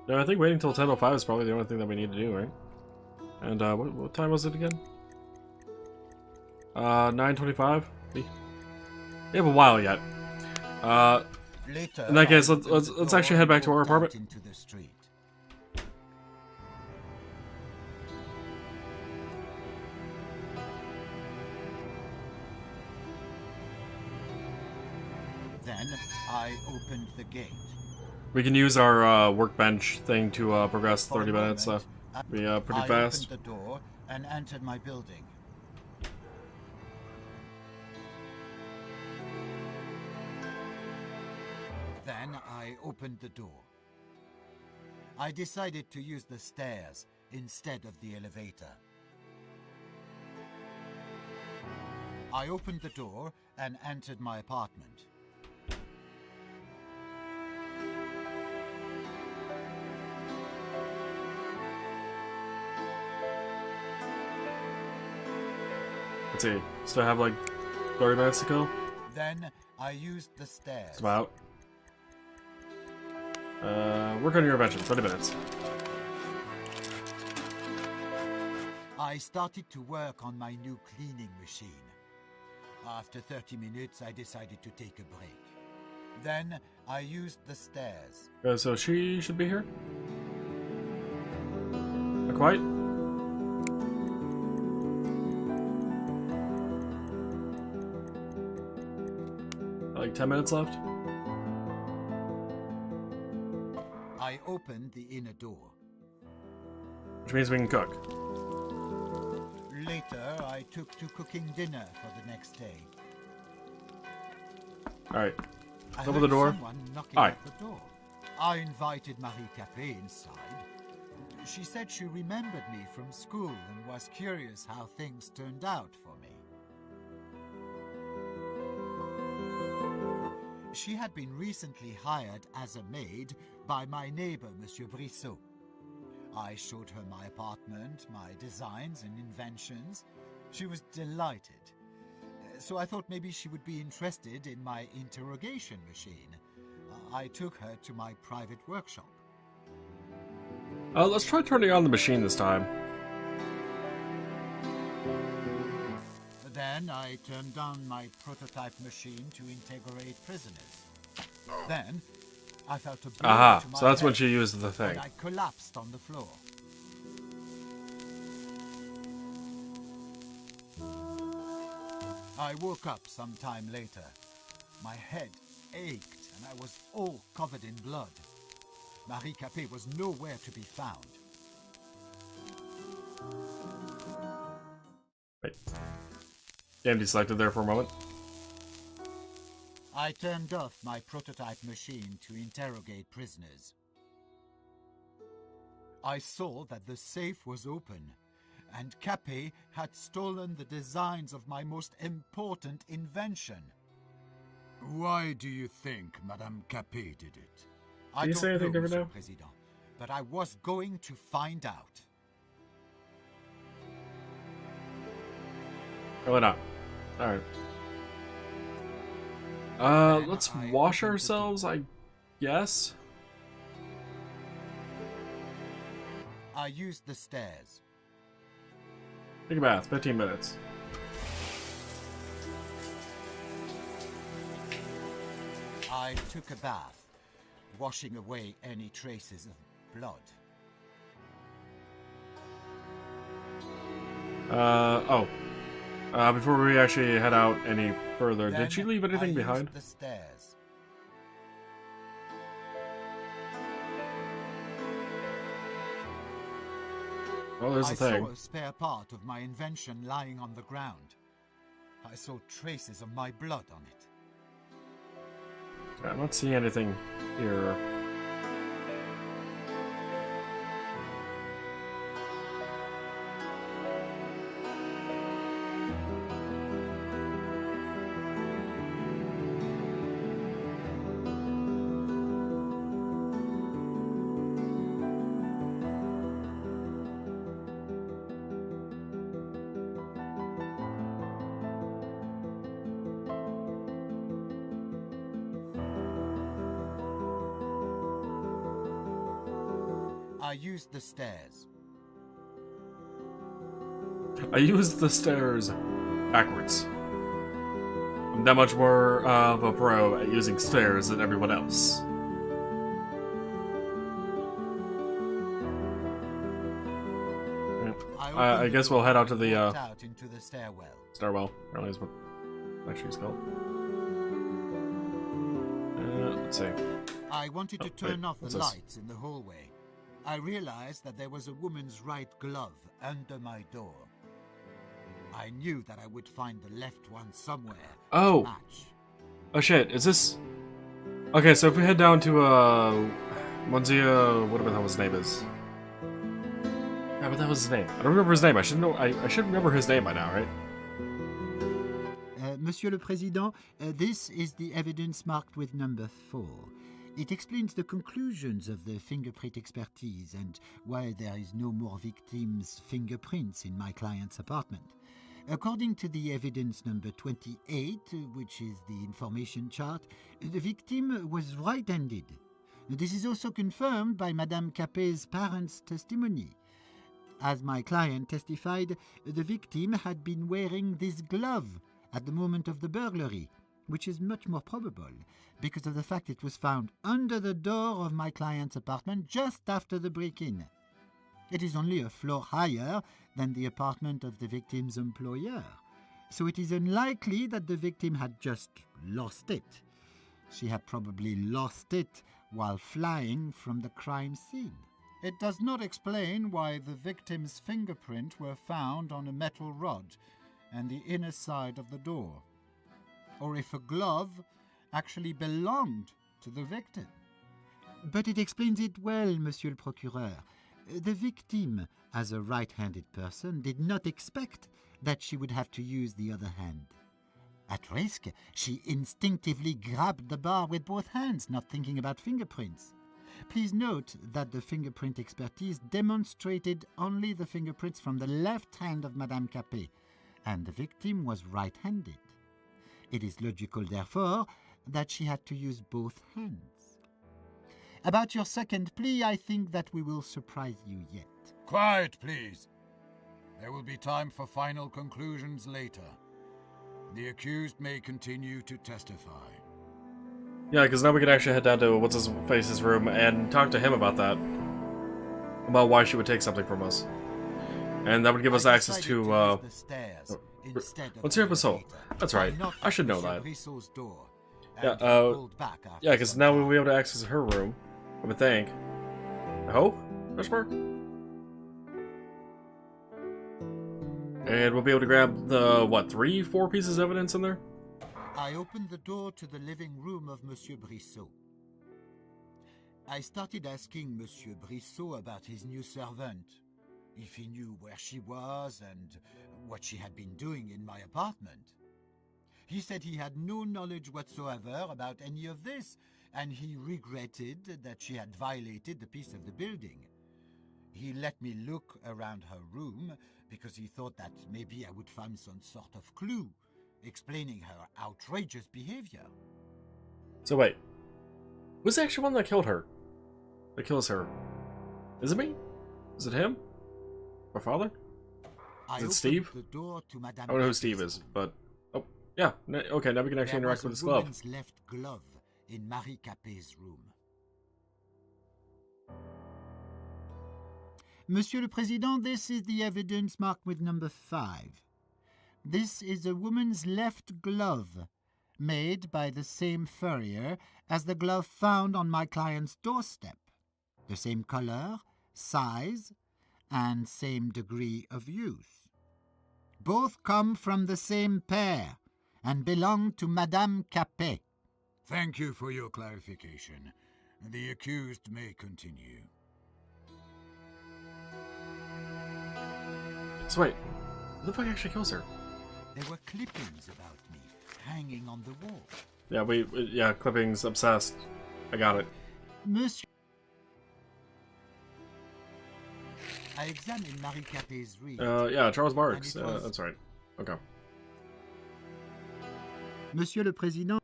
No, I think waiting till 10:05 is probably the only thing that we need to do, right? And what time was it again? 9:25. We have a while yet. Later, In that case, I let's actually head back to our apartment. into the street. Then I opened the gate. We can use our workbench thing to progress For a 30 minutes. moment, Be pretty I fast. opened the door and entered my building. Then I opened the door. I decided to use the stairs instead of the elevator. I opened the door and entered my apartment. Let's see. Still have like 30 minutes to go. Then I used the stairs. It's about. Work on your invention. 30 minutes. I started to work on my new cleaning machine. After 30 minutes, I decided to take a break. Then I used the stairs. So she should be here? Not quite? Like 10 minutes left? I opened the inner door. Which means we can cook. Later, I took to cooking dinner for the next day. Alright. I Open heard the door. someone knocking Aye. at the door. I invited Marie Capet inside. She said she remembered me from school and was curious how things turned out for me. She had been recently hired as a maid by my neighbor, Monsieur Brissot. I showed her my apartment, my designs and inventions. She was delighted. So I thought maybe she would be interested in my interrogation machine. I took her to my private workshop. Let's try turning on the machine this time. Then I turned on my prototype machine to integrate prisoners. Then I felt a blow Aha, to my so that's when head, she used the thing. and I collapsed on the floor. I woke up some time later. My head ached and I was all covered in blood. Marie Capet was nowhere to be found. Wait. Game deselected there for a moment. I turned off my prototype machine to interrogate prisoners. I saw that the safe was open, and Capet had stolen the designs of my most important invention. Why do you think Madame Capet did it? I you don't say anything know, different Monsieur now? Président, but I was going to find out. Really not. Alright. Let's I wash opened the ourselves, I guess. I used the stairs. Take a bath, 15 minutes. I took a bath, washing away any traces of blood. Before we actually head out any further, Then did she leave I anything used behind? the stairs. Oh, there's I the thing. saw a spare part of my invention lying on the ground. I saw traces of my blood on it. I'm not seeing anything here. I used the stairs. I used the stairs backwards. I'm that much more of a pro at using stairs than everyone else. I guess we'll head out to the out into the stairwell. Stairwell. Apparently is what actually it's called. Let's see. I wanted to turn off the lights in the hallway. I realized that there was a woman's right glove under my door. I knew that I would find the left one somewhere. Oh. To match. Oh shit, is this... Okay, so if we head down to, Monsieur... whatever the hell his name is. Yeah, what the hell was his name? I don't remember his name. I should know. I should remember his name by now, right? Monsieur le Président, this is the evidence marked with number 4. It explains the conclusions of the fingerprint expertise and why there is no more victims' fingerprints in my client's apartment. According to the evidence number 28, which is the information chart, the victim was right-handed. This is also confirmed by Madame Capet's parents' testimony. As my client testified, the victim had been wearing this glove at the moment of the burglary, which is much more probable because of the fact it was found under the door of my client's apartment just after the break-in. It is only a floor higher than the apartment of the victim's employer, so it is unlikely that the victim had just lost it. She had probably lost it while flying from the crime scene. It does not explain why the victim's fingerprint were found on a metal rod and the inner side of the door, or if a glove actually belonged to the victim. But it explains it well, Monsieur le Procureur. The victim, as a right-handed person, did not expect that she would have to use the other hand. At risk, she instinctively grabbed the bar with both hands, not thinking about fingerprints. Please note that the fingerprint expertise demonstrated only the fingerprints from the left hand of Madame Capet, and the victim was right-handed. It is logical, therefore, that she had to use both hands. About your second plea, I think that we will surprise you yet. Quiet, please. There will be time for final conclusions later. The accused may continue to testify. Yeah, because now we can actually head down to What's-His-Face's room and talk to him about that. About why she would take something from us. And that would give us access to, Monsieur Brissot. That's right. I should know that. Yeah, because now we'll be able to access her room, I would think. I hope? Question mark? And we'll be able to grab the, what, 3-4 pieces of evidence in there? I opened the door to the living room of Monsieur Brissot. I started asking Monsieur Brissot about his new servant, if he knew where she was and what she had been doing in my apartment. He said he had no knowledge whatsoever about any of this, and he regretted that she had violated the peace of the building. He let me look around her room because he thought that maybe I would find some sort of clue explaining her outrageous behavior. So wait, who's the actual one that killed her? That kills her? Is it me? Is it him? My father? Is it Steve? The door to Madame I don't know who Steve is, but... Oh, yeah. Okay, now we can actually interact with this glove. There was a woman's left glove in Marie Capet's room. Monsieur le Président, this is the evidence marked with number 5. This is a woman's left glove, made by the same furrier as the glove found on my client's doorstep. The same color, size, and same degree of use. Both come from the same pair and belong to Madame Capet. Thank you for your clarification. The accused may continue. So wait, who the fuck actually kills her? There were clippings about me hanging on the wall. Yeah, yeah, clippings, obsessed. I got it. Monsieur, I examined Marie Capet's read. Yeah, Charles Barks. That's right. Okay. Monsieur le Président.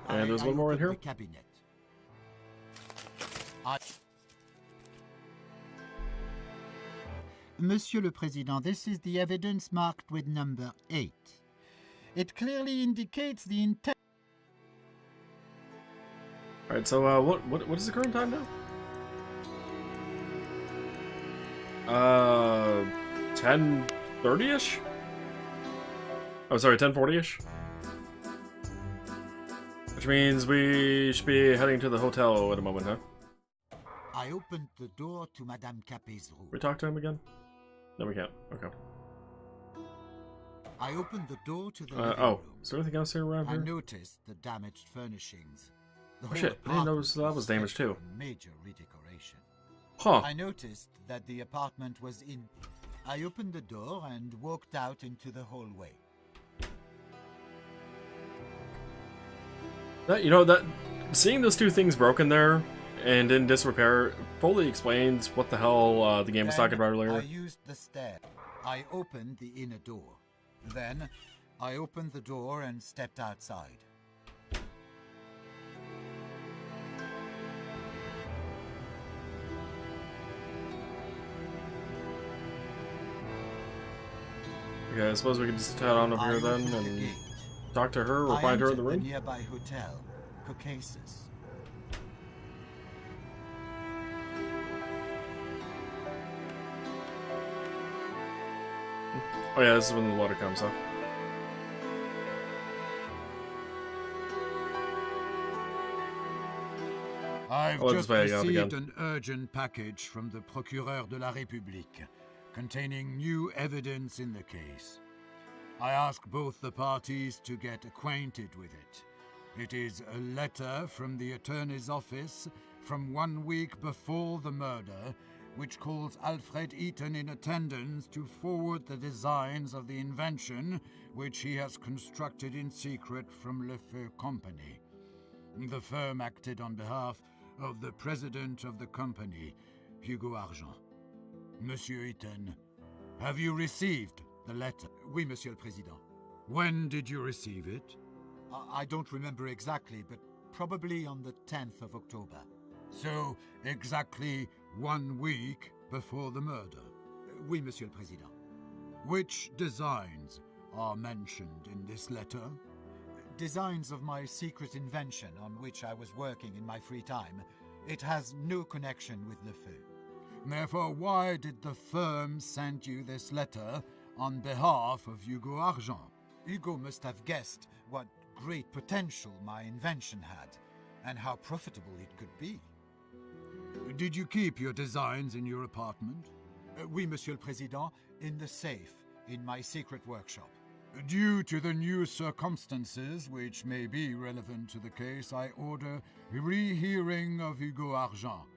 And there's one more in here. The cabinet. Monsieur le Président, this is the evidence marked with number 8. It clearly indicates the intent. Alright, so what is the current time now? 10:30ish? Oh, sorry, 10:40ish? Which means we should be heading to the hotel in a moment, huh? I opened the door to Madame Capet's room. We talk to him again? No, we can't. Okay. I opened the door to the living Oh, room. is there anything else here around I here? noticed the damaged furnishings. The Oh shit, I didn't notice that was damaged too. Major redecoration. Huh. I noticed that the apartment was in. I opened the door and walked out into the hallway. That seeing those two things broken there and in disrepair fully explains what the hell the game was talking about earlier. I used the stair. I opened the inner door. Then, I opened the door and stepped outside. Okay, I suppose we can just head on over here then opened the and gate. talk to her or I find her in the entered room. nearby hotel, Caucasus. Oh yeah, this is when the water comes, huh? I've Oh, just this way I go received again. an urgent package from the Procureur de la République containing new evidence in the case. I ask both the parties to get acquainted with it. It is a letter from the attorney's office from 1 week before the murder, which calls Alfred Ethon in attendance to forward the designs of the invention which he has constructed in secret from Le Feu Company. The firm acted on behalf of the president of the company, Hugo Argent. Monsieur Ethon, have you received the letter? Oui, Monsieur le Président. When did you receive it? I don't remember exactly, but probably on the 10th of October. So, exactly 1 week before the murder. Oui, Monsieur le Président. Which designs are mentioned in this letter? Designs of my secret invention on which I was working in my free time. It has no connection with Le Feu. Therefore, why did the firm send you this letter on behalf of Hugo Argent? Hugo must have guessed what great potential my invention had, and how profitable it could be. Did you keep your designs in your apartment? Oui, Monsieur le Président, in the safe, in my secret workshop. Due to the new circumstances which may be relevant to the case, I order a rehearing of Hugo Argent.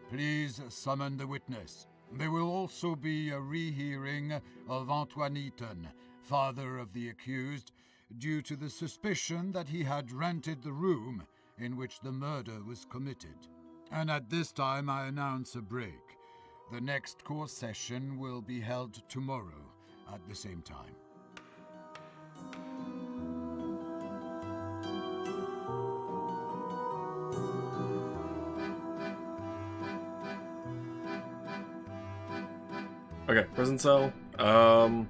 Please summon the witness. There will also be a rehearing of Antoine Ethon, father of the accused, due to the suspicion that he had rented the room in which the murder was committed. And at this time I announce a break. The next court session will be held tomorrow at the same time. Okay, prison cell. I don't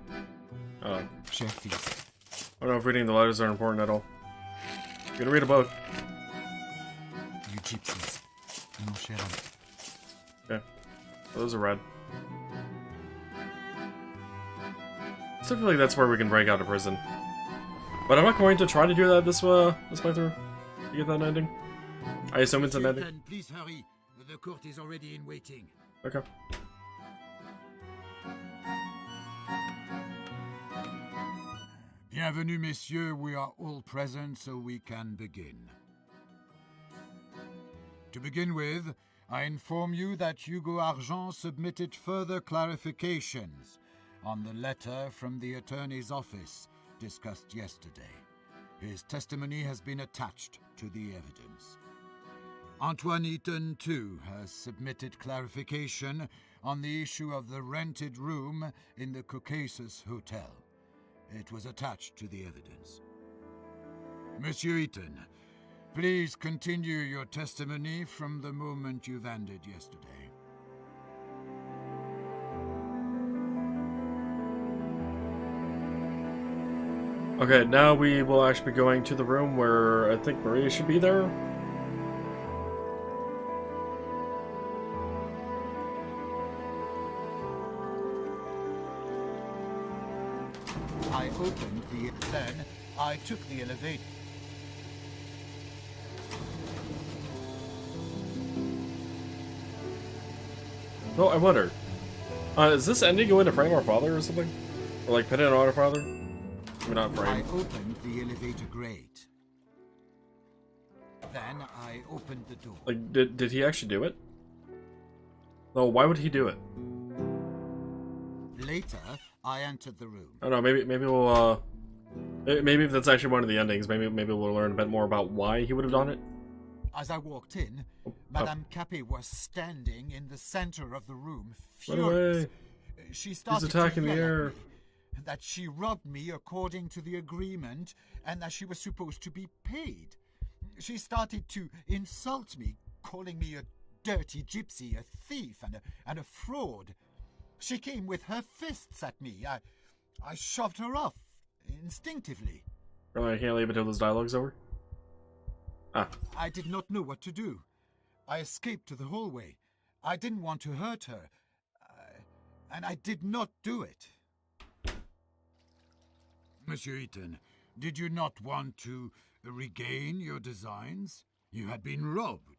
know. Cher fils. I don't know if reading the letters are important at all. I'm gonna read a book. You gypsies. Mon cher ami. Okay. Oh, those are red. I still feel like that's where we can break out of prison. But I'm not going to try to do that this playthrough. You get that ending? I assume it's an ending. Ethon, please hurry. The court is already in waiting. Okay. Bienvenue, messieurs. We are all present, so we can begin. To begin with, I inform you that Hugo Argent submitted further clarifications on the letter from the attorney's office discussed yesterday. His testimony has been attached to the evidence. Antoine Ethon, too, has submitted clarification on the issue of the rented room in the Caucasus Hotel. It was attached to the evidence. Monsieur Ethon, please continue your testimony from the moment you've ended yesterday. Okay, now we will actually be going to the room where I think Maria should be there. I opened the... Then I took the elevator. Oh, I wonder. Is this ending going to frame our father or something? Or like pin it on our father? Maybe not I frame. opened the elevator grate. Then I opened the door. Like, did he actually do it? No, why would he do it? Later, I entered the room. I don't know, maybe we'll, maybe if that's actually one of the endings, maybe we'll learn a bit more about why he would have done it. As I walked in, Madame Capet was standing in the center of the room, Run furious. away. She started attacking to the yell at air. me that she robbed me according to the agreement and that she was supposed to be paid. She started to insult me, calling me a dirty gypsy, a thief, and a fraud. She came with her fists at me. I shoved her off, instinctively. Really, I can't leave until this dialogue's over? Ah. I did not know what to do. I escaped to the hallway. I didn't want to hurt her. And I did not do it. Monsieur Ethon, did you not want to regain your designs? You had been robbed.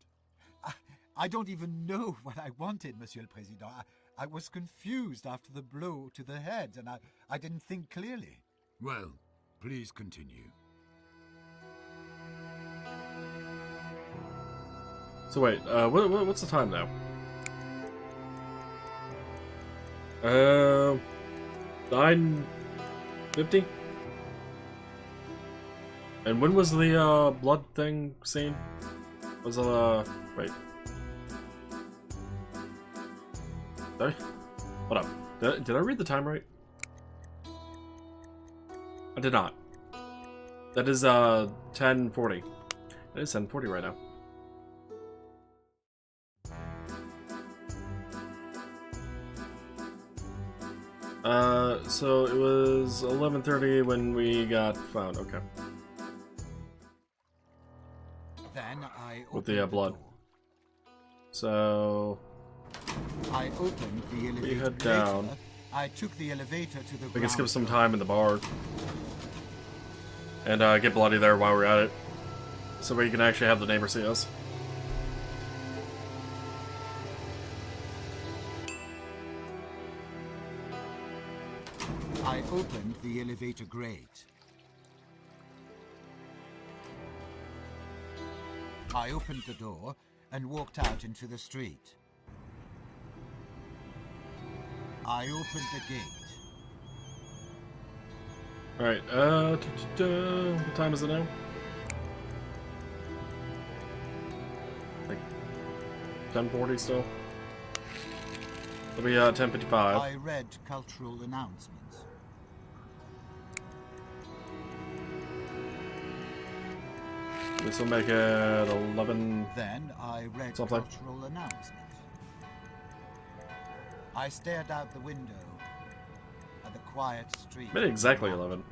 I don't even know what I wanted, Monsieur le Président. I was confused after the blow to the head, and I didn't think clearly. Well, please continue. So wait, what's the time now? 9:50? And when was the blood thing scene? Was wait. Hold up. Did I read the time right? I did not. That is 10:40. It is 10:40 right now. So it was 11:30 when we got found. Okay. Then I opened With the blood. door. So I opened the elevator. we head down. Later, I took the elevator to the We can ground skip some floor. time in the bar and get bloody there while we're at it, so we can actually have the neighbor see us. I opened the elevator grate. I opened the door and walked out into the street. I opened the gate. Alright, what time is it now? Like 10:40 still? It'll be 10:55. I read cultural announcements. This will make it 11. Then I read Something. cultural announcements. I stared out the window at the quiet street. Made it exactly 11.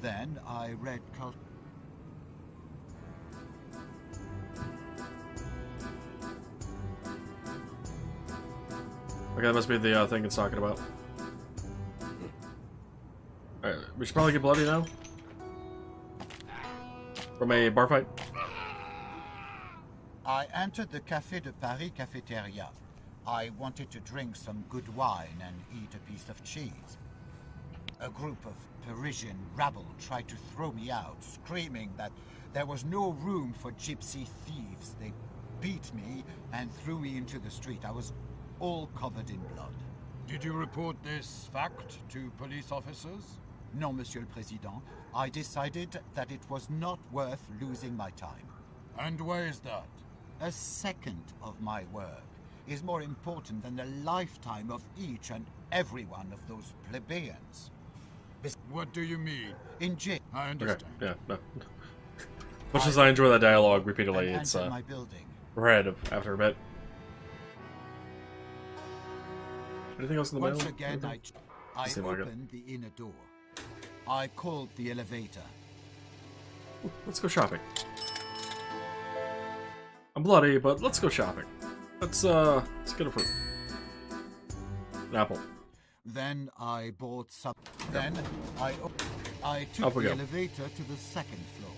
Then I read Okay, that must be the thing it's talking about. Alright, we should probably get bloody now. From a bar fight. I entered the Café de Paris cafeteria. I wanted to drink some good wine and eat a piece of cheese. A group of Parisian rabble tried to throw me out, screaming that there was no room for gypsy thieves. They beat me and threw me into the street. I was all covered in blood. Did you report this fact to police officers? No, Monsieur le Président. I decided that it was not worth losing my time. And why is that? A second of my work is more important than the lifetime of each and every one of those plebeians. What do you mean? In jail, I Okay, understand. yeah, no. Much as I enjoy that dialogue repeatedly, and it's enter my building. repetitive after a bit. Anything else in the mail? Once again, I Seems like it. opened the inner door. I called the elevator. Let's go shopping. I'm bloody, but let's go shopping. Let's get a fruit. An apple. Then I bought some. Then I took Up we the go. elevator to the second floor.